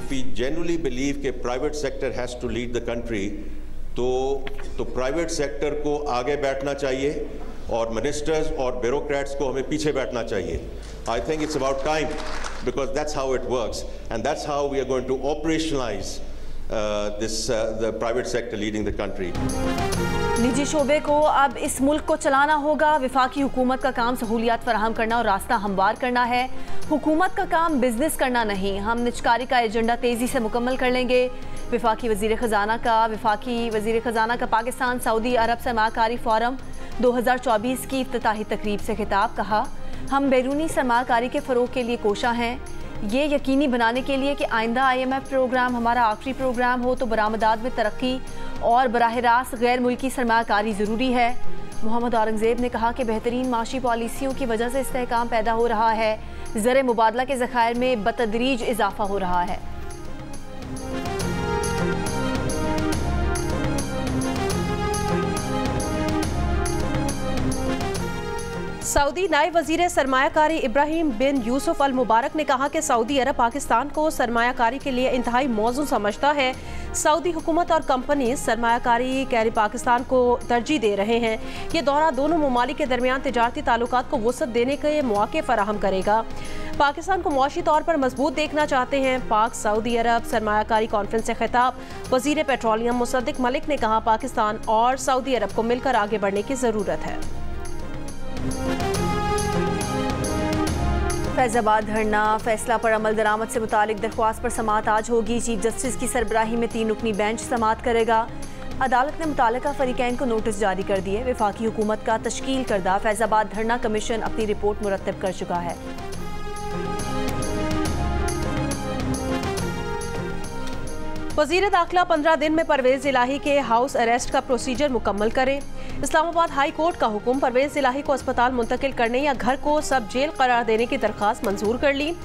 If we genuinely believe कि private sector has to lead the country, तो private sector को आगे बैठना चाहिए और मिनिस्टर्स और ब्यूरोक्रेट्स को हमें पीछे बैठना चाहिए. I think it's about time, because that's how it works, and that's how we are going to operationalize the private sector leading the country. निजी शोबे को अब इस मुल्क को चलाना होगा. वफाकी हुकूमत का काम सहूलियात फराहम करना और रास्ता हमवार करना है. हुकूमत का काम बिजनेस करना नहीं. हम निजकारी का एजेंडा तेज़ी से मुकम्मल कर लेंगे. वफाकी वज़ीर ख़ज़ाना का पाकिस्तान सऊदी अरब सरमाकारी फोरम 2024 की इफ्तिताही तकरीब से खिताब. कहा, हम बैरूनी सरमाकारी के फ़रोग़ के लिए कोशा हैं. ये यकीनी बनाने के लिए कि आइंदा IMF प्रोग्राम हमारा आखिरी प्रोग्राम हो तो बरामदात में तरक्की और बराह रास्त गैर मुल्की सरमाकारी ज़रूरी है. मोहम्मद औरंगज़ेब ने कहा कि बेहतरीन माशी पॉलिसियों की वजह से इस्तेहकाम पैदा हो रहा है. ज़र मुबादला के ज़खायर में बतदरीज इजाफा हो रहा है. सऊदी नायब वज़ीर सरमायाकारी इब्राहिम बिन यूसुफ अल मुबारक ने कहा कि सऊदी अरब पाकिस्तान को सरमायाकारी के लिए इंतहाई मौजू समझता है. सऊदी हुकूमत और कंपनी सरमायाकारी कैरी पाकिस्तान को तरजीह दे रहे हैं. ये दौरा दोनों ममालिक के दरमियान तिजारती ताल्लुकात को वसअत देने के मौके फराहम करेगा. पाकिस्तान को मुआशी तौर पर मजबूत देखना चाहते हैं. पाक सऊदी अरब सरमायाकारी कॉन्फ्रेंस से खिताब वज़ीर पेट्रोलियम मुसद्दिक मलिक ने कहा, पाकिस्तान और सऊदी अरब को मिलकर आगे बढ़ने की ज़रूरत है. फैज़ाबाद धरना फैसला पर अमल दरामद से मुतालिक दरख्वास्त पर समाअत आज होगी. चीफ जस्टिस की सरबराही में 3 रुकनी बेंच समाअत करेगा. अदालत ने मुतालिका फरीकैन को नोटिस जारी कर दिए. वफाकी हुकूमत का तश्कील करदा फैज़ाबाद धरना कमीशन अपनी रिपोर्ट मुरतब कर चुका है. वज़ीर दाखिला 15 दिन में परवेज़ इलाही के हाउस अरेस्ट का प्रोसीजर मुकम्मल करें. इस्लामाबाद हाई कोर्ट का हुक्म, परवेज़ इलाही को अस्पताल मुंतकिल करने या घर को सब जेल करार देने की दरख्वास्त मंजूर कर ली.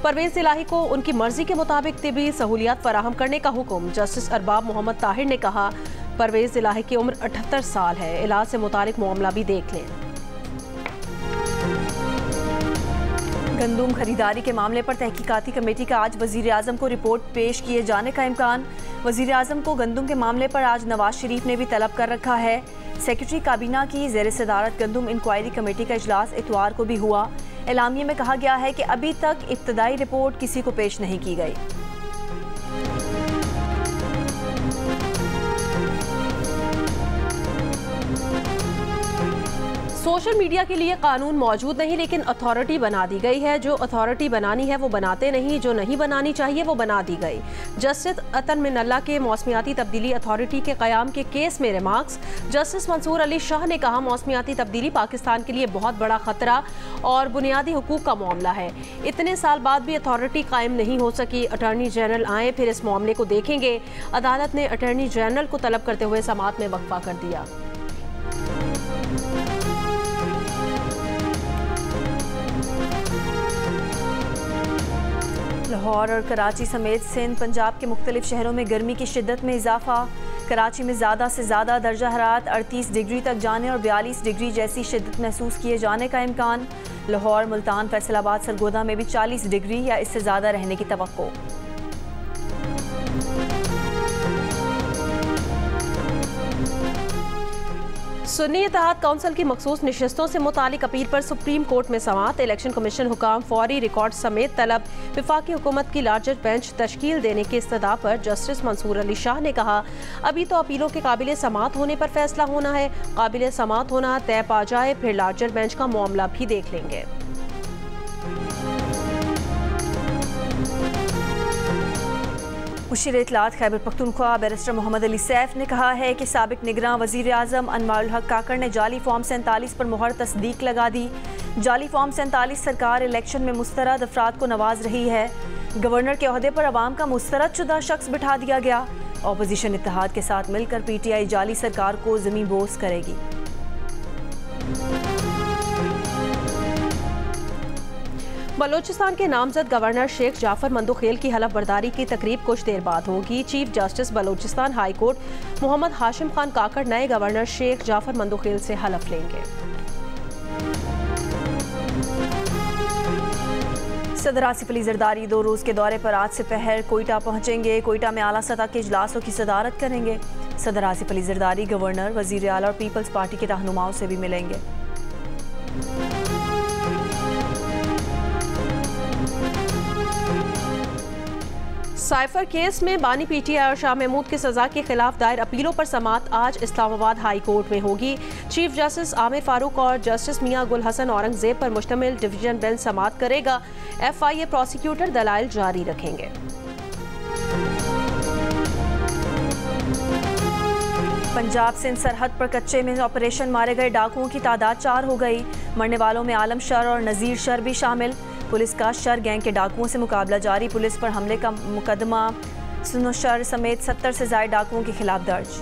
परवेज़ इलाही को उनकी मर्जी के मुताबिक तिबी सहूलियात फराहम करने का हुक्म. जस्टिस अरबाब मोहम्मद ताहिर ने कहा, परवेज़ इलाही की उम्र 78 साल है. इलाज से मुतालिक मामला भी देख लें. गंदुम खरीदारी के मामले पर तहकीकाती कमेटी का आज वज़ीर आज़म को रिपोर्ट पेश किए जाने का इम्कान. वज़ीर आज़म को गंदुम के मामले पर आज नवाज शरीफ ने भी तलब कर रखा है. सेक्रेटरी काबीना की ज़ेर सदारत गंदुम इंक्वायरी कमेटी का इजलास इतवार को भी हुआ. एलामिया में कहा गया है कि अभी तक इब्तदाई रिपोर्ट किसी को पेश नहीं की गई. सोशल मीडिया के लिए कानून मौजूद नहीं, लेकिन अथॉरिटी बना दी गई है. जो अथॉरिटी बनानी है वो बनाते नहीं, जो नहीं बनानी चाहिए वो बना दी गई. जस्टिस अतन मिनल्ला के मौसमियाती तब्दीली अथॉरिटी के क़याम के केस में रिमार्क्स. जस्टिस मंसूर अली शाह ने कहा, मौसमियाती तब्दीली पाकिस्तान के लिए बहुत बड़ा खतरा और बुनियादी हुकूक का मामला है. इतने साल बाद भी अथॉरिटी कायम नहीं हो सकी. अटॉर्नी जनरल आए फिर इस मामले को देखेंगे. अदालत ने अटॉर्नी जनरल को तलब करते हुए समाअत में वक्फा कर दिया. लाहौर और कराची समेत सिंध पंजाब के मुख्तलिफ शहरों में गर्मी की शिद्दत में इजाफा. कराची में ज़्यादा से ज़्यादा दर्जा हरारत 38 डिग्री तक जाने और 42 डिग्री जैसी शिद्दत महसूस किए जाने का इम्कान. लाहौर, मुल्तान, फैसलाबाद, सरगोदा में भी 40 डिग्री या इससे ज़्यादा रहने की तवक्को. सुन्नी इत्तेहाद काउंसिल की मखसूस नशिस्तों से मुतालिक अपील पर सुप्रीम कोर्ट में समाअत. इलेक्शन कमीशन हुकाम फौरी रिकॉर्ड समेत तलब. वफाकी हुकूमत की लार्जर बेंच तश्कील देने की इस्तदा पर जस्टिस मंसूर अली शाह ने कहा, अभी तो अपीलों के काबिल समाअत होने पर फैसला होना है. काबिल समाअत होना तय पा जाए फिर लार्जर बेंच का मामला भी देख लेंगे. मुशीर इत्तलात खैबर पख्तूनख्वा बैरिस्टर मोहम्मद अली सैफ ने कहा है कि साबिक निगरान वज़ीर आज़म अनवारुल हक काकड़ ने जाली फॉर्म 47 पर मुहर तस्दीक लगा दी. जाली फॉर्म 47 सरकार इलेक्शन में मुस्तरद अफराद को नवाज रही है. गवर्नर के ओहदे पर अवाम का मुस्तरद शुदा शख्स बिठा दिया गया. अपोजिशन इत्तेहाद के साथ मिलकर PTI जाली सरकार को ज़मीन बोस करेगी. बलोचिस्तान के नामजद गवर्नर शेख जाफर मंदोखेल की हलफ बर्दारी की तकरीब कुछ देर बाद होगी. Chief justice Balochistan high court Mohammad Hashim Khan Kakar नए गवर्नर शेख जाफर मंदोखेल से हलफ लेंगे. सदर आसिफ अली जरदारी 2 रोज़ के दौरे पर आज से पहर कोयटा पहुंचेंगे। कोयटा में आला सतह के इजलासों की सदारत करेंगे। सदर आसिफ अली जरदारी गवर्नर, वजीर आला और पीपल्स पार्टी के रहनुमाओं से भी मिलेंगे। साइफर केस में बानी पीटीआई और शाह महमूद की सजा के खिलाफ दायर अपीलों पर समाअत आज इस्लामाबाद हाई कोर्ट में होगी। चीफ जस्टिस आमिर फारूक और जस्टिस मियां गुल हसन औरंगजेब पर मुश्तमिल डिवीजन बेंच समाअत करेगा। FIA प्रोसिक्यूटर दलाइल जारी रखेंगे। पंजाब सिंध सरहद पर कच्चे में ऑपरेशन मारे गए डाकुओं की तादाद 4 हो गई। मरने वालों में आलम शर और नज़ीर शर भी शामिल। पुलिस का शर गैंग के डाकुओं से मुकाबला जारी। पुलिस पर हमले का मुकदमा सुनो शर समेत 70 से ज़ायद डाकुओं के खिलाफ दर्ज।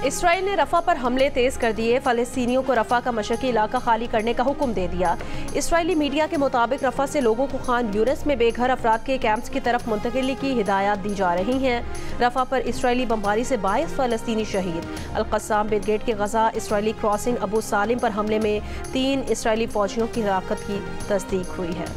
इसराइल ने रफ़ा पर हमले तेज़ कर दिए। फ़लस्तीनियों को रफ़ा का मशरक़ी इलाका खाली करने का हुक्म दे दिया। इसराइली मीडिया के मुताबिक रफ़ा से लोगों को खान यूनिस में बेघर अफराद के कैंप्स की तरफ मुंतकिली की हिदायत दी जा रही हैं। रफ़ा पर इसराइली बमबारी से 22 फ़लस्तीनी शहीद। अल-क़स्साम ब्रिगेड के गज़ा इसराइली क्रॉसिंग अबू सालिम पर हमले में 3 इसराइली फ़ौजियों की हलाकत की तस्दीक हुई है।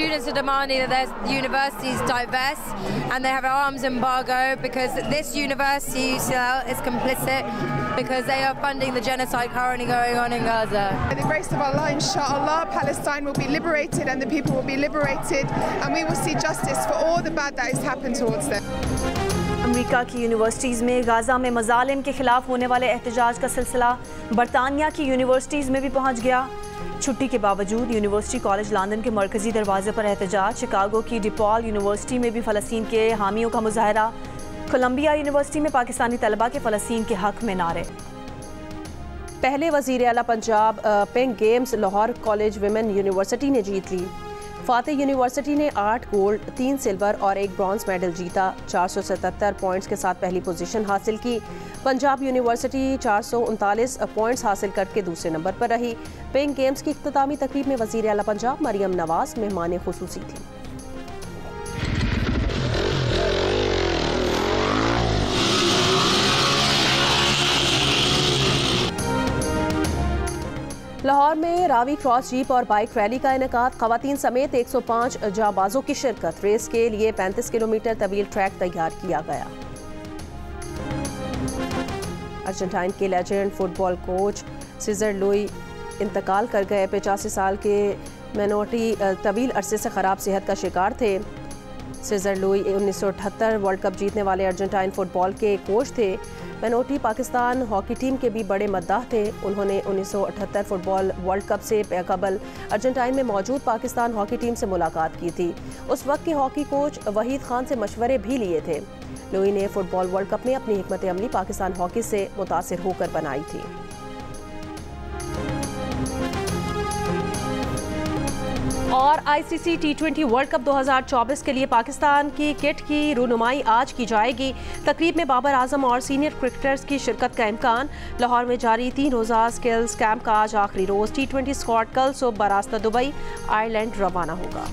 Students are demanding that their universities divest and they have an arms embargo because this university, UCL, is complicit because they are funding the genocide currently going on in Gaza. By the grace of Allah, inshallah, Palestine will be liberated and the people will be liberated and we will see justice for all the bad that has happened towards them. America की universities में Gaza में मज़ालिम के खिलाफ होने वाले एहतजाज का सिलसिला बरतानिया की यूनिवर्सिटीज़ में भी पहुँच गया। छुट्टी के बावजूद यूनिवर्सिटी कॉलेज लंदन के मरकजी दरवाजे पर एहतजाज। शिकागो की डिपॉल यूनिवर्सिटी में भी फ़लस्तीन के हामियों का मुजाहरा। कोलंबिया यूनिवर्सिटी में पाकिस्तानी तलबा के फ़लस्तीन के हक़ में नारे। पहले वज़ीर आला Punjab pink games Lahore college women university ने जीत ली। फातेह यूनिवर्सिटी ने 8 गोल्ड, 3 सिल्वर और 1 ब्रॉन्ज मेडल जीता। 477 पॉइंट्स के साथ पहली पोजीशन हासिल की। पंजाब यूनिवर्सिटी 439 पॉइंट्स हासिल करके दूसरे नंबर पर रही। पिंक गेम्स की इख्तितामी तकरीब में वज़ीर आला पंजाब मरियम नवाज मेहमान खुसूसी थी। लाहौर में रावी क्रॉस जीप और बाइक रैली का इनेकाद। ख़वातीन समेत 105 जाबाजों की शिरकत। रेस के लिए 35 किलोमीटर तवील ट्रैक तैयार किया गया। अर्जेंटाइन के legend football coach Cesar Luis इंतकाल कर गए। 85 साल के मेनोटी तवील अरसे से ख़राब सेहत का शिकार थे। सीजर लुई 1978 वर्ल्ड कप जीतने वाले अर्जेंटाइन फुटबॉल के कोच थे। मेनोटी पाकिस्तान हॉकी टीम के भी बड़े मद्दाह थे। उन्होंने 1978 फुटबॉल वर्ल्ड कप से कबल अर्जेंटाइन में मौजूद पाकिस्तान हॉकी टीम से मुलाकात की थी। उस वक्त के हॉकी कोच वहीद खान से मशवरे भी लिए थे। लुई ने फुटबॉल वर्ल्ड कप में अपनी हिकमत अमली पाकिस्तान हॉकी से मुतासिर होकर बनाई थी। और ICC T20 वर्ल्ड कप 2024 के लिए पाकिस्तान की किट की रूनुमाई आज की जाएगी। तकरीब में बाबर आजम और सीनियर क्रिकेटर्स की शिरकत का इम्कान। लाहौर में जारी 3 रोज़ा स्किल्स कैंप का आज आखिरी रोज़। T20 स्क्वाड कल सुबह बरास्ता दुबई आयरलैंड रवाना होगा।